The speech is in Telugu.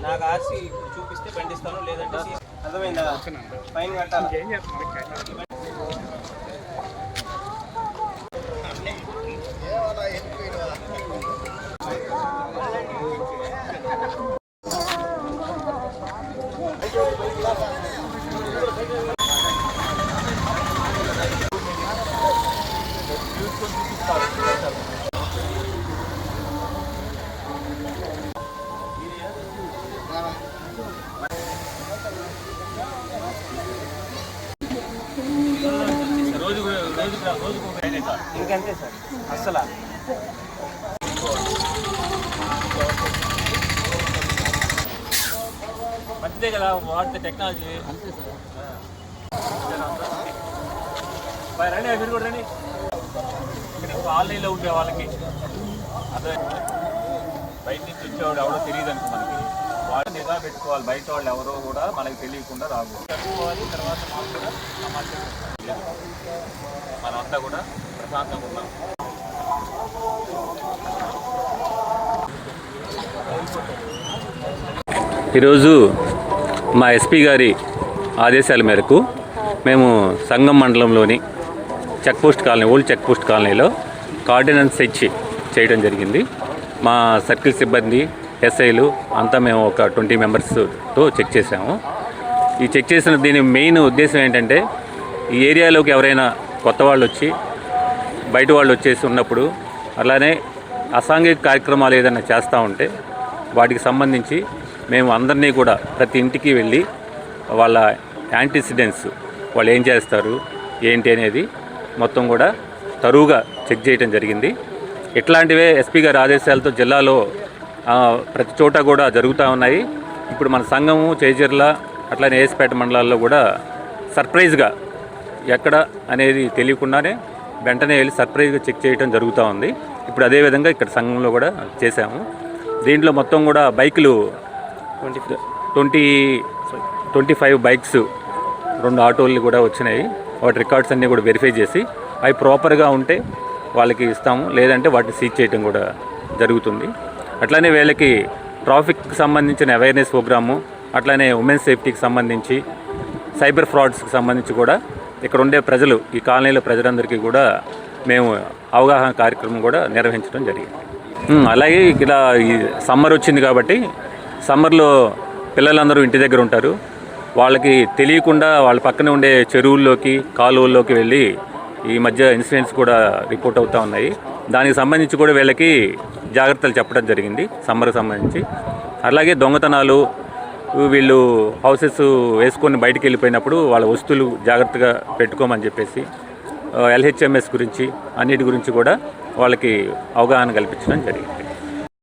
నాకు ఆర్సీ చూపిస్తే పండిస్తాను, లేదంటే అర్థమైందా? ఫైన్ కట్టాలి. ఇంకంతే సార్, అస్సలు మంచిదే కదా వాడితే టెక్నాలజీ. అంతే సార్, రండి మీరు కూడా రండి. ఇక్కడ ఆన్లైన్లో ఉండే వాళ్ళకి అదే బయట నుంచి వచ్చేవాడు ఎవరో తెలియదు అనుకో, మనకి వాళ్ళు నిఘా పెట్టుకోవాలి. బయట వాళ్ళు ఎవరో కూడా మనకి తెలియకుండా రాకూడదు. చదువుకోవాలి. తర్వాత మాకు కూడా సమాచారం మనంతా కూడా ప్రశాంతంగా ఉన్నాం. ఈరోజు మా ఎస్పీ గారి ఆదేశాల మేరకు మేము సంగం మండలంలోని చెక్పోస్ట్ కాలనీ, ఓల్డ్ చెక్పోస్ట్ కాలనీలో కార్డినెన్స్ సెర్చ్ చేయడం జరిగింది. మా సర్కిల్ సిబ్బంది, ఎస్ఐలు అంతా మేము ఒక 20 మెంబర్స్తో చెక్ చేసాము. ఈ చెక్ చేసిన దీని మెయిన్ ఉద్దేశం ఏంటంటే, ఈ ఏరియాలోకి ఎవరైనా కొత్త వాళ్ళు వచ్చి బయట వాళ్ళు వచ్చేసి ఉన్నప్పుడు, అలానే అసాంఘిక కార్యక్రమాలు ఏదైనా చేస్తూ ఉంటే వాటికి సంబంధించి మేము అందరినీ కూడా ప్రతి ఇంటికి వెళ్ళి వాళ్ళ యాంటీసిడెంట్స్, వాళ్ళు ఏం చేస్తారు ఏంటి అనేది మొత్తం కూడా తరువుగా చెక్ చేయడం జరిగింది. ఇట్లాంటివే ఎస్పీ గారి ఆదేశాలతో జిల్లాలో ప్రతి చోట కూడా జరుగుతూ ఉన్నాయి. ఇప్పుడు మన సంగము, చేజర్ల, అట్లానే ఏఎస్పేట మండలాల్లో కూడా సర్ప్రైజ్గా ఎక్కడ అనేది తెలియకుండానే వెంటనే వెళ్ళి సర్ప్రైజ్గా చెక్ చేయడం జరుగుతూ ఉంది. ఇప్పుడు అదేవిధంగా ఇక్కడ సంఘంలో కూడా చేశాము. దీంట్లో మొత్తం కూడా బైకులు 25 బైక్స్, 2 ఆటోలు కూడా వచ్చినాయి. వాటి రికార్డ్స్ అన్నీ కూడా వెరిఫై చేసి అవి ప్రాపర్గా ఉంటే వాళ్ళకి ఇస్తాము, లేదంటే వాటిని సీజ్ చేయడం కూడా జరుగుతుంది. అట్లానే వీళ్ళకి ట్రాఫిక్కి సంబంధించిన అవేర్నెస్ ప్రోగ్రాము, అట్లానే ఉమెన్ సేఫ్టీకి సంబంధించి, సైబర్ ఫ్రాడ్స్కి సంబంధించి కూడా ఇక్కడ ఉండే ప్రజలు, ఈ కాలనీలో ప్రజలందరికీ కూడా మేము అవగాహన కార్యక్రమం కూడా నిర్వహించడం జరిగింది. అలాగే ఇక్కడ ఈ సమ్మర్ వచ్చింది కాబట్టి సమ్మర్లో పిల్లలందరూ ఇంటి దగ్గర ఉంటారు. వాళ్ళకి తెలియకుండా వాళ్ళ పక్కనే ఉండే చెరువుల్లోకి, కాలువల్లోకి వెళ్ళి ఈ మధ్య ఇన్సిడెంట్స్ కూడా రిపోర్ట్ అవుతూ ఉన్నాయి. దానికి సంబంధించి కూడా వీళ్ళకి జాగ్రత్తలు చెప్పడం జరిగింది సమ్మర్కి సంబంధించి. అలాగే దొంగతనాలు, వీళ్ళు హౌసెస్ వేసుకొని బయటికి వెళ్ళిపోయినప్పుడు వాళ్ళ వస్తువులు జాగ్రత్తగా పెట్టుకోమని చెప్పేసి, LHMS గురించి, అన్నిటి గురించి కూడా వాళ్ళకి అవగాహన కల్పించడం జరిగింది.